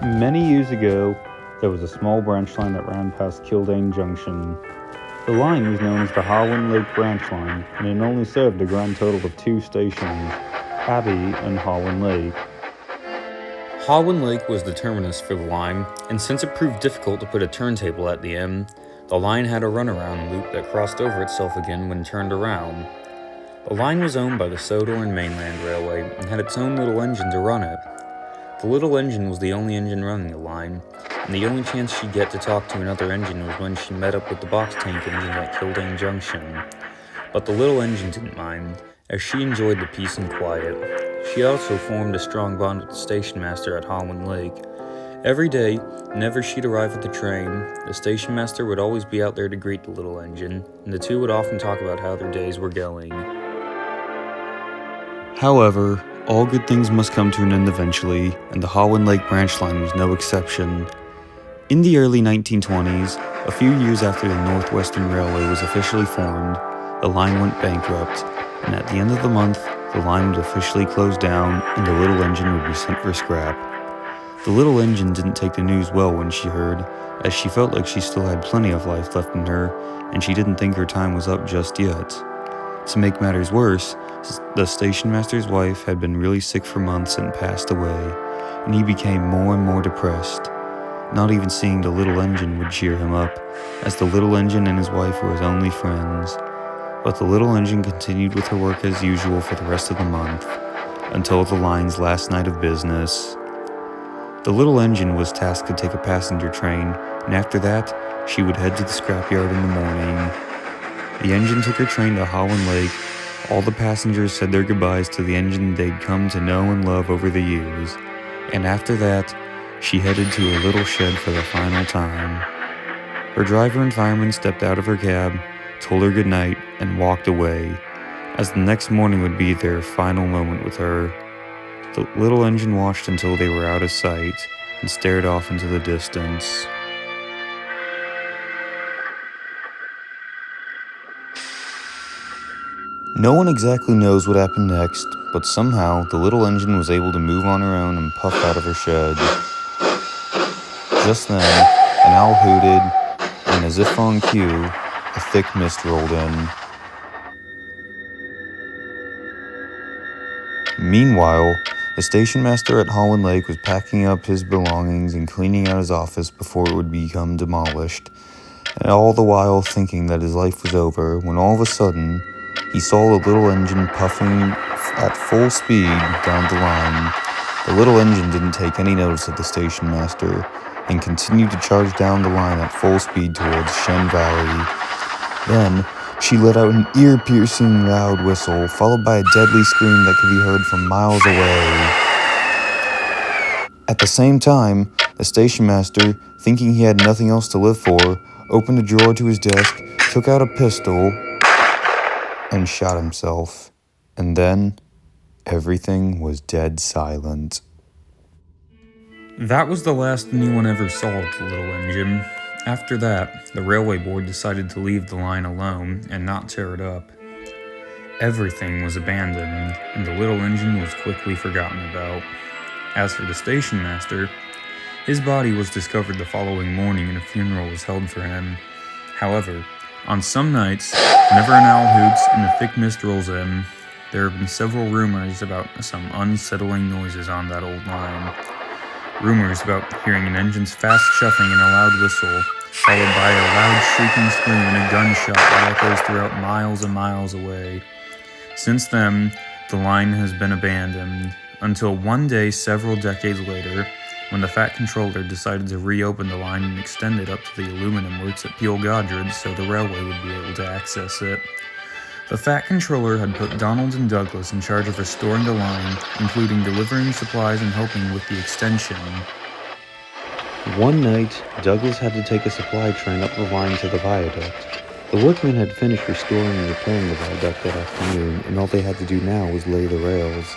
Many years ago, there was a small branch line that ran past Kildane Junction. The line was known as the Holland Lake Branch Line, and it only served a grand total of two stations, Abbey and Holland Lake. Holland Lake was the terminus for the line, and since it proved difficult to put a turntable at the end, the line had a runaround loop that crossed over itself again when turned around. The line was owned by the Sodor and Mainland Railway and had its own little engine to run it. The little engine was the only engine running the line, and the only chance she'd get to talk to another engine was when she met up with the box tank engine at Kildane Junction. But the little engine didn't mind, as she enjoyed the peace and quiet. She also formed a strong bond with the station master at Holland Lake. Every day, whenever she'd arrive at the train, the station master would always be out there to greet the little engine, and the two would often talk about how their days were going. However, all good things must come to an end eventually, and the Holland Lake branch line was no exception. In the early 1920s, a few years after the Northwestern Railway was officially formed, the line went bankrupt, and at the end of the month, the line would officially close down and the little engine would be sent for scrap. The little engine didn't take the news well when she heard, as she felt like she still had plenty of life left in her, and she didn't think her time was up just yet. To make matters worse, the station master's wife had been really sick for months and passed away, and he became more and more depressed. Not even seeing the little engine would cheer him up, as the little engine and his wife were his only friends. But the little engine continued with her work as usual for the rest of the month, until the line's last night of business. The little engine was tasked to take a passenger train, and after that, she would head to the scrapyard in the morning. The engine took her train to Holland Lake. All the passengers said their goodbyes to the engine they'd come to know and love over the years, and after that, she headed to her little shed for the final time. Her driver and fireman stepped out of her cab, told her goodnight, and walked away, as the next morning would be their final moment with her. The little engine watched until they were out of sight, and stared off into the distance. No one exactly knows what happened next, but somehow the little engine was able to move on her own and puff out of her shed. Just then, an owl hooted, and as if on cue, a thick mist rolled in. Meanwhile, the station master at Holland Lake was packing up his belongings and cleaning out his office before it would become demolished, and all the while thinking that his life was over, when all of a sudden, he saw the little engine puffing at full speed down the line. The little engine didn't take any notice of the station master and continued to charge down the line at full speed towards Shen Valley. Then, she let out an ear-piercing loud whistle, followed by a deadly scream that could be heard from miles away. At the same time, the station master, thinking he had nothing else to live for, opened a drawer to his desk, took out a pistol, and shot himself. And then, everything was dead silent. That was the last anyone ever saw of the little engine. After that, the railway board decided to leave the line alone and not tear it up. Everything was abandoned, and the little engine was quickly forgotten about. As for the station master, his body was discovered the following morning and a funeral was held for him. However, on some nights, whenever an owl hoots and the thick mist rolls in, there have been several rumors about some unsettling noises on that old line. Rumors about hearing an engine's fast chuffing and a loud whistle, followed by a loud shrieking scream and a gunshot that echoes throughout miles and miles away. Since then, the line has been abandoned, until one day several decades later, when the Fat Controller decided to reopen the line and extend it up to the aluminum works at Peel Godred so the railway would be able to access it. The Fat Controller had put Donald and Douglas in charge of restoring the line, including delivering supplies and helping with the extension. One night, Douglas had to take a supply train up the line to the viaduct. The workmen had finished restoring and repairing the viaduct that afternoon, and all they had to do now was lay the rails.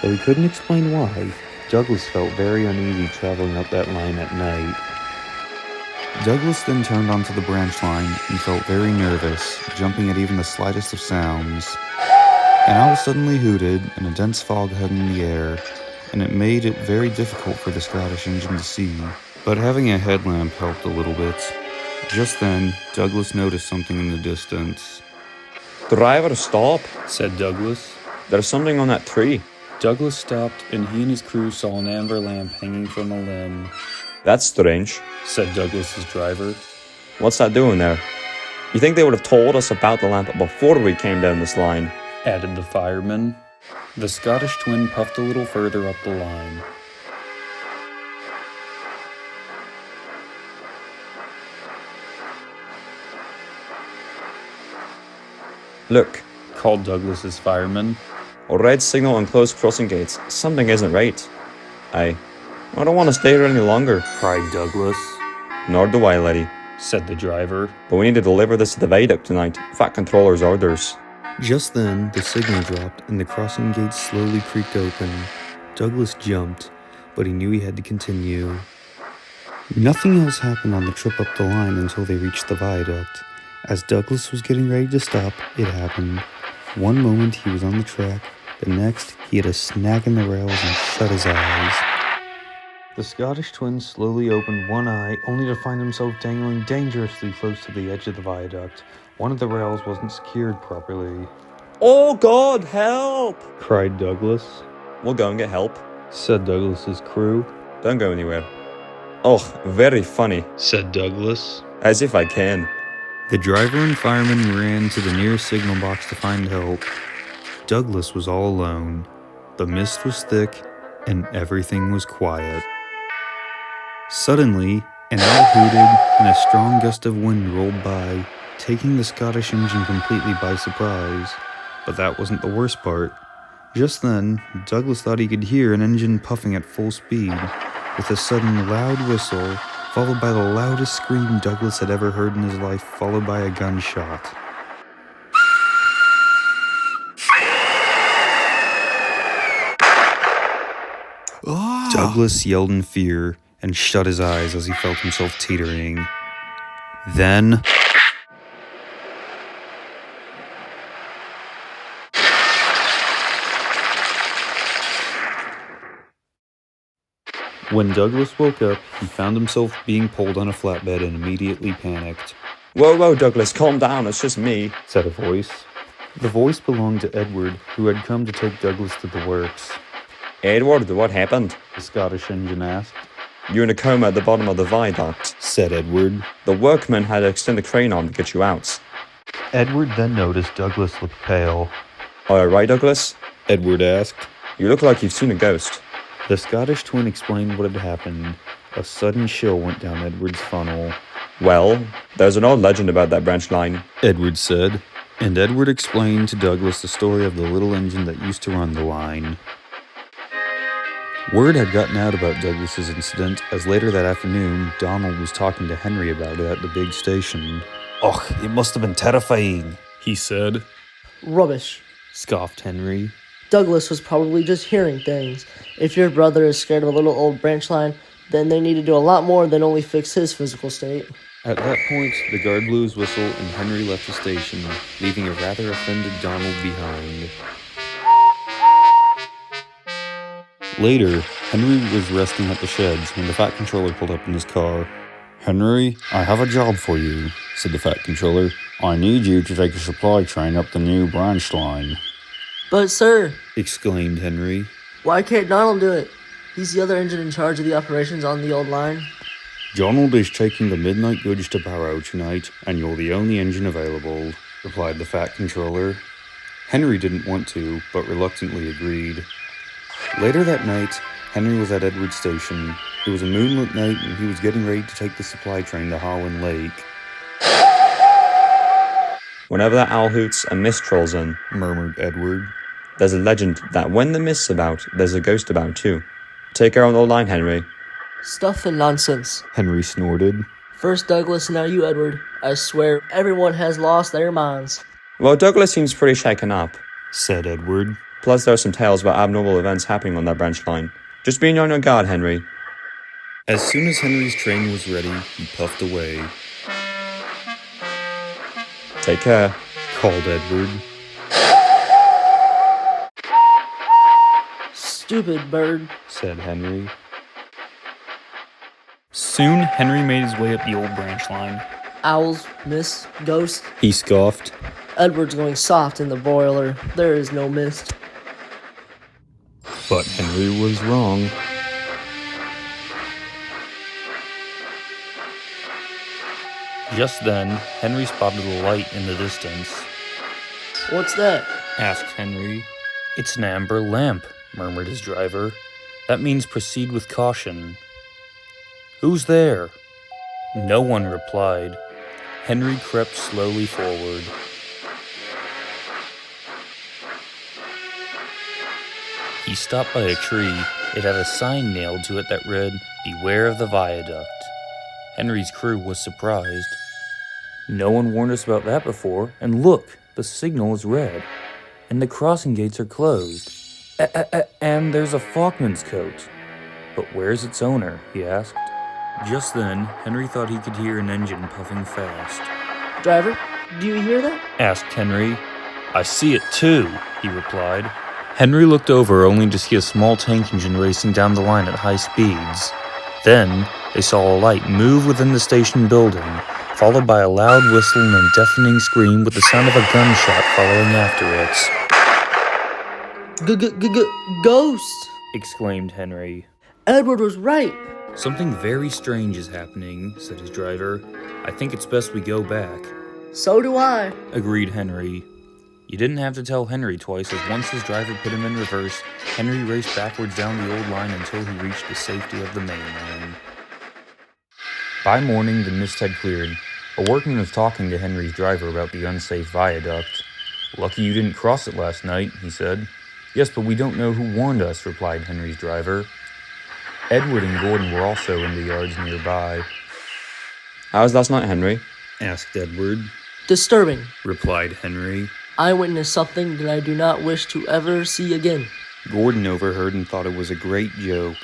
Though he couldn't explain why, Douglas felt very uneasy traveling up that line at night. Douglas then turned onto the branch line and felt very nervous, jumping at even the slightest of sounds. An owl suddenly hooted, and a dense fog hung in the air. and it made it very difficult for the Scottish engine to see. But having a headlamp helped a little bit. Just then, Douglas noticed something in the distance. Driver, stop, Said Douglas. there's something on that tree. Douglas stopped, and he and his crew saw an amber lamp hanging from a limb. That's strange. Said Douglas's driver. What's that doing there? You think they would have told us about the lamp before we came down this line? Added the fireman. The Scottish twin puffed a little further up the line. Look, Called Douglas's fireman. a red signal on closed crossing gates. Something isn't right. I don't want to stay here any longer. Cried Douglas. Nor do I, Letty. Said the driver. But we need to deliver this to the viaduct tonight. Fat controller's orders. Just then, the signal dropped and the crossing gates slowly creaked open. Douglas jumped, but he knew he had to continue. Nothing else happened on the trip up the line until they reached the viaduct. As Douglas was getting ready to stop, it happened. One moment he was on the track, the next he had a snag in the rails and shut his eyes. The Scottish twin slowly opened one eye, only to find himself dangling dangerously close to the edge of the viaduct. One of the rails wasn't secured properly. Oh God, help! Cried Douglas. We'll go and get help. Said Douglas's crew. Don't go anywhere. Oh, very funny. Said Douglas. As if I can. The driver and fireman ran to the nearest signal box to find help. Douglas was all alone. The mist was thick, and everything was quiet. Suddenly, an owl hooted, and a strong gust of wind rolled by, taking the Scottish engine completely by surprise. But that wasn't the worst part. Just then, Douglas thought he could hear an engine puffing at full speed, with a sudden loud whistle, followed by the loudest scream Douglas had ever heard in his life, followed by a gunshot. Douglas yelled in fear and shut his eyes as he felt himself teetering. Then, when Douglas woke up, he found himself being pulled on a flatbed and immediately panicked. Whoa, Douglas, calm down, it's just me. Said a voice. The voice belonged to Edward, who had come to take Douglas to the works. Edward, what happened? The Scottish engine asked. You're in a coma at the bottom of the viaduct. Said Edward. The workmen had to extend the crane arm to get you out. Edward then noticed Douglas looked pale. All right, Douglas? Edward asked. You look like you've seen a ghost. The Scottish twin explained what had happened. A sudden chill went down Edward's funnel. Well, there's an old legend about that branch line. Edward said. And Edward explained to Douglas the story of the little engine that used to run the line. Word had gotten out about Douglas's incident, as later that afternoon, Donald was talking to Henry about it at the big station. "Och, it must have been terrifying," he said. Rubbish. Scoffed Henry. Douglas was probably just hearing things. If your brother is scared of a little old branch line, then they need to do a lot more than only fix his physical state. At that point, the guard blew his whistle and Henry left the station, leaving a rather offended Donald behind. Later, Henry was resting at the sheds when the Fat Controller pulled up in his car. "Henry, I have a job for you," said the Fat Controller. "I need you to take a supply train up the new branch line." But sir, Exclaimed Henry. why can't Donald do it? He's the other engine in charge of the operations on the old line. "Donald is taking the midnight goods to Barrow tonight, and you're the only engine available," replied the Fat Controller. Henry didn't want to, but reluctantly agreed. Later that night, Henry was at Edward's station. It was a moonlit night, and he was getting ready to take the supply train to Holland Lake. Whenever that owl hoots, a mist trolls in, Murmured Edward. There's a legend that when the mist's about, there's a ghost about too. Take care on the old line, Henry. Stuff and nonsense. Henry snorted. First Douglas, now you, Edward. I swear, everyone has lost their minds. Well, Douglas seems pretty shaken up. Said Edward. Plus, there are some tales about abnormal events happening on that branch line. Just be on your guard, Henry. As soon as Henry's train was ready, he puffed away. Take care. Called Edward. stupid bird," said Henry. Soon, Henry made his way up the old branch line. "Owls, mist, ghosts. He scoffed. Edward's going soft in the broiler. There is no mist." But Henry was wrong. Just then, Henry spotted a light in the distance. "What's that?" Asked Henry. "It's an amber lamp," murmured his driver. "That means proceed with caution." "Who's there?" No one replied. Henry crept slowly forward. He stopped by a tree. It had a sign nailed to it that read, "Beware of the viaduct." Henry's crew was surprised. "No one warned us about that before, and look, the signal is red, and the crossing gates are closed. And there's a Faulkman's coat. But where's its owner?" he asked. Just then, Henry thought he could hear an engine puffing fast. "Driver, do you hear that?" Asked Henry. "I see it too," he replied. Henry looked over only to see a small tank engine racing down the line at high speeds. Then, they saw a light move within the station building, followed by a loud whistle and a deafening scream with the sound of a gunshot following after it. Ghosts!" Exclaimed Henry. "Edward was right." "Something very strange is happening," said his driver. "I think it's best we go back." "So do I." Agreed Henry. You didn't have to tell Henry twice, as once his driver put him in reverse, Henry raced backwards down the old line until he reached the safety of the main line. By morning, the mist had cleared. A workman was talking to Henry's driver about the unsafe viaduct. "Lucky you didn't cross it last night," he said. "Yes, but we don't know who warned us," replied Henry's driver. Edward and Gordon were also in the yards nearby. "How was last night, Henry?" Asked Edward. "Disturbing. Replied Henry. I witnessed something that I do not wish to ever see again." Gordon overheard and thought it was a great joke.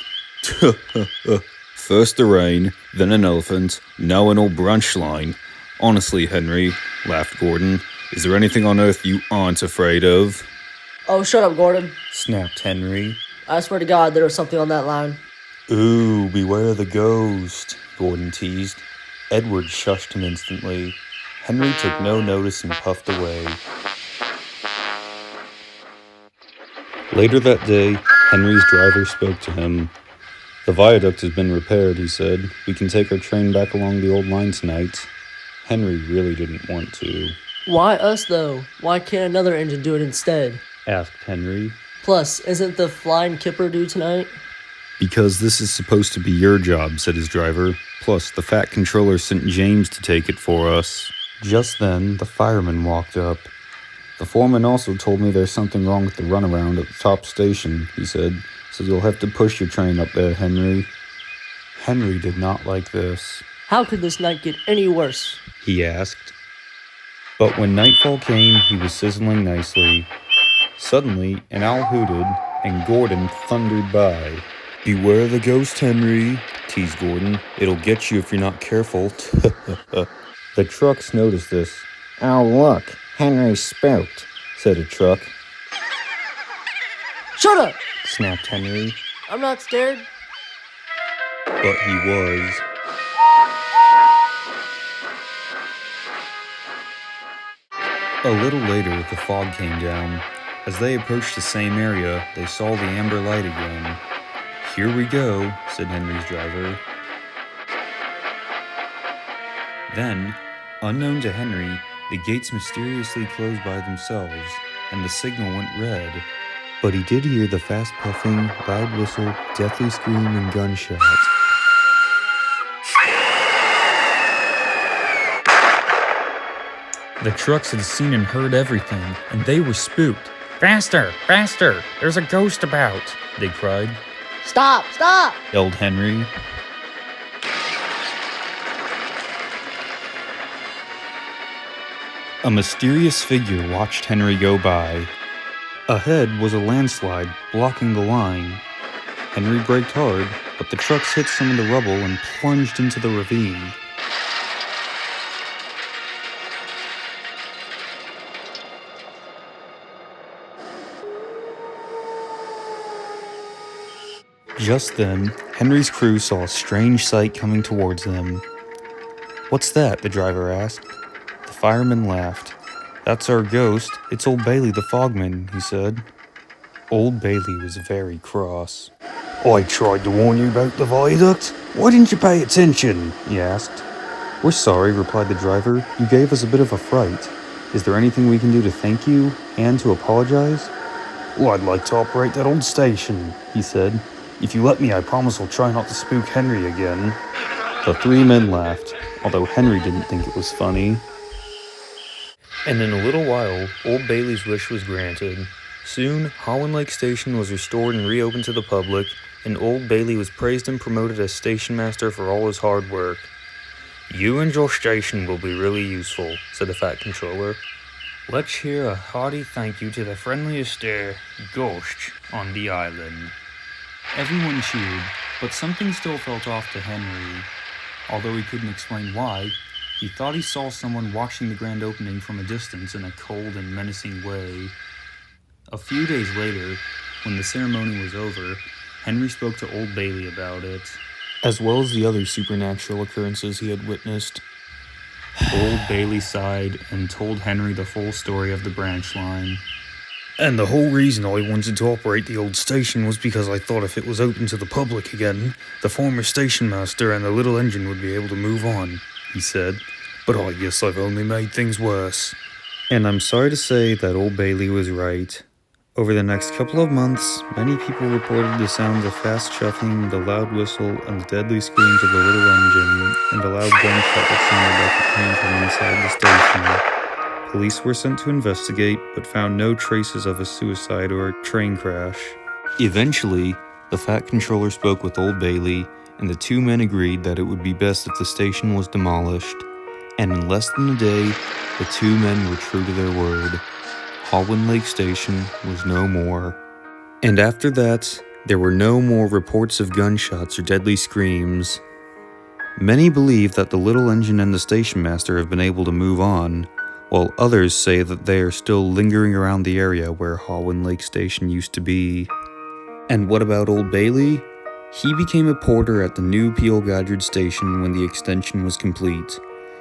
"First the rain, then an elephant, now an old branch line. Honestly, Henry," laughed Gordon, "is there anything on earth you aren't afraid of?" "Oh, shut up, Gordon. Snapped Henry. I swear to God there was something on that line." "Ooh, beware the ghost," Gordon teased. Edward shushed him instantly. Henry took no notice and puffed away. Later that day, Henry's driver spoke to him. "The viaduct has been repaired," he said. "We can take our train back along the old line tonight." Henry really didn't want to. "Why us, though? Why can't another engine do it instead?" Asked Henry. "Plus, isn't the flying kipper due tonight?" "Because this is supposed to be your job," said his driver. "Plus, the fat controller sent James to take it for us." Just then, the fireman walked up. "The foreman also told me there's something wrong with the runaround at the top station," he said. "So you'll have to push your train up there, Henry." Henry did not like this. "How could this night get any worse?" he asked. But when nightfall came, he was sizzling nicely. Suddenly, an owl hooted, and Gordon thundered by. "Beware the ghost, Henry," teased Gordon. "It'll get you if you're not careful." The trucks noticed this. "Oh, look, Henry's spooked," said a truck. "Shut up! Snapped Henry. I'm not scared." But he was. A little later, the fog came down. As they approached the same area, they saw the amber light again. "Here we go," said Henry's driver. Then, unknown to Henry, the gates mysteriously closed by themselves, and the signal went red. But he did hear the fast puffing, loud whistle, deathly scream, and gunshot. The trucks had seen and heard everything, and they were spooked. "Faster! Faster! There's a ghost about!" they cried. "Stop! Stop!" Yelled Henry. A mysterious figure watched Henry go by. Ahead was a landslide blocking the line. Henry braked hard, but the trucks hit some of the rubble and plunged into the ravine. Just then, Henry's crew saw a strange sight coming towards them. "What's that?" the driver asked. The fireman laughed. "That's our ghost. It's Old Bailey the Fogman," he said. Old Bailey was very cross. "I tried to warn you about the viaduct. Why didn't you pay attention?" he asked. "We're sorry," replied the driver. "You gave us a bit of a fright. Is there anything we can do to thank you and to apologize?" "Well, I'd like to operate that old station," he said. "If you let me, I promise I'll try not to spook Henry again." The three men laughed, although Henry didn't think it was funny. And in a little while, Old Bailey's wish was granted. Soon, Holland Lake Station was restored and reopened to the public, and Old Bailey was praised and promoted as station master for all his hard work. "You and your station will be really useful," said the Fat Controller. "Let's hear a hearty thank you to the friendliest ghost on the island." Everyone cheered, but something still felt off to Henry. Although he couldn't explain why, he thought he saw someone watching the grand opening from a distance in a cold and menacing way. A few days later, when the ceremony was over, Henry spoke to Old Bailey about it, as well as the other supernatural occurrences he had witnessed. Old Bailey sighed and told Henry the full story of the branch line. "And the whole reason I wanted to operate the old station was because I thought if it was open to the public again, the former station master and the little engine would be able to move on," he said. "But I guess I've only made things worse." And I'm sorry to say that Old Bailey was right. Over the next couple of months, many people reported the sounds of fast shuffling, the loud whistle, and the deadly screams of the little engine, and a loud gunshot that sounded like it came from inside the station. Police were sent to investigate, but found no traces of a suicide or a train crash. Eventually, the Fat Controller spoke with Old Bailey, and the two men agreed that it would be best if the station was demolished. And in less than a day, the two men were true to their word. Holland Lake Station was no more. And after that, there were no more reports of gunshots or deadly screams. Many believe that the little engine and the station master have been able to move on, while others say that they are still lingering around the area where Holland Lake Station used to be. And what about Old Bailey? He became a porter at the new Peel Gadrid station when the extension was complete,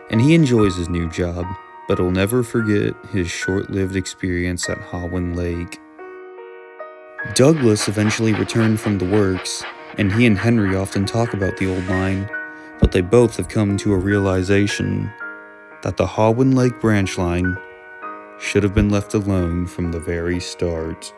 and he enjoys his new job, but will never forget his short-lived experience at Holland Lake. Douglas eventually returned from the works, and he and Henry often talk about the old line, but they both have come to a realization that the Holland Lake branch line should have been left alone from the very start.